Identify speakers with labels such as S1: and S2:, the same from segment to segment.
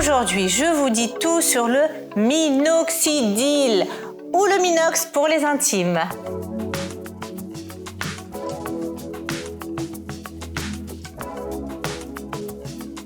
S1: Aujourd'hui, je vous dis tout sur le minoxidil ou le minox pour les intimes.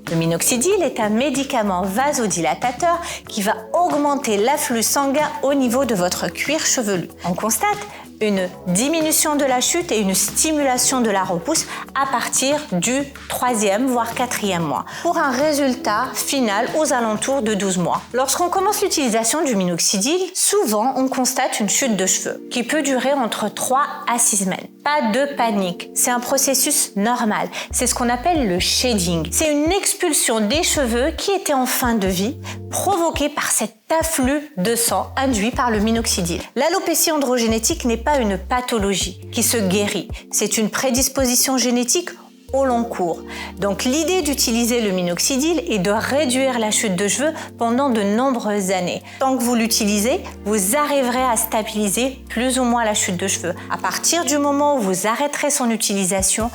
S1: Le minoxidil est un médicament vasodilatateur qui va augmenter l'afflux sanguin au niveau de votre cuir chevelu. On constate une diminution de la chute et une stimulation de la repousse à partir du 3e voire 4e mois pour un résultat final aux alentours de 12 mois. Lorsqu'on commence l'utilisation du minoxidil, souvent on constate une chute de cheveux qui peut durer entre 3 à 6 semaines. Pas de panique, c'est un processus normal. C'est ce qu'on appelle le shedding. C'est une expulsion des cheveux qui étaient en fin de vie provoquée par cet afflux de sang induit par le minoxidil. L'alopécie androgénétique n'est pas une pathologie qui se guérit. C'est une prédisposition génétique au long cours. Donc l'idée d'utiliser le minoxidil est de réduire la chute de cheveux pendant de nombreuses années. Tant que vous l'utilisez, vous arriverez à stabiliser plus ou moins la chute de cheveux. À partir du moment où vous arrêterez son utilisation,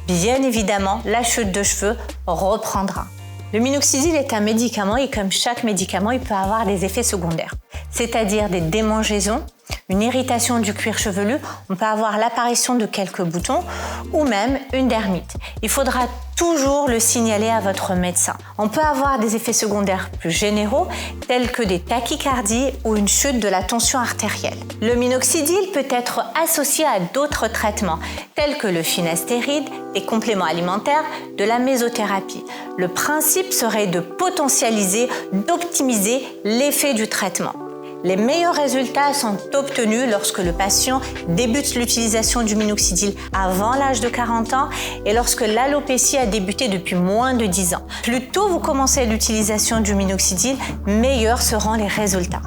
S1: bien évidemment, la chute de cheveux reprendra. Le minoxidil est un médicament et comme chaque médicament, il peut avoir des effets secondaires, c'est-à-dire des démangeaisons, une irritation du cuir chevelu, on peut avoir l'apparition de quelques boutons ou même une dermite. Il faudra toujours le signaler à votre médecin. On peut avoir des effets secondaires plus généraux tels que des tachycardies ou une chute de la tension artérielle. Le minoxidil peut être associé à d'autres traitements tels que le finastéride, des compléments alimentaires, de la mésothérapie. Le principe serait de potentialiser, d'optimiser l'effet du traitement. Les meilleurs résultats sont obtenus lorsque le patient débute l'utilisation du minoxidil avant l'âge de 40 ans et lorsque l'alopécie a débuté depuis moins de 10 ans. Plus tôt vous commencez l'utilisation du minoxidil, meilleurs seront les résultats.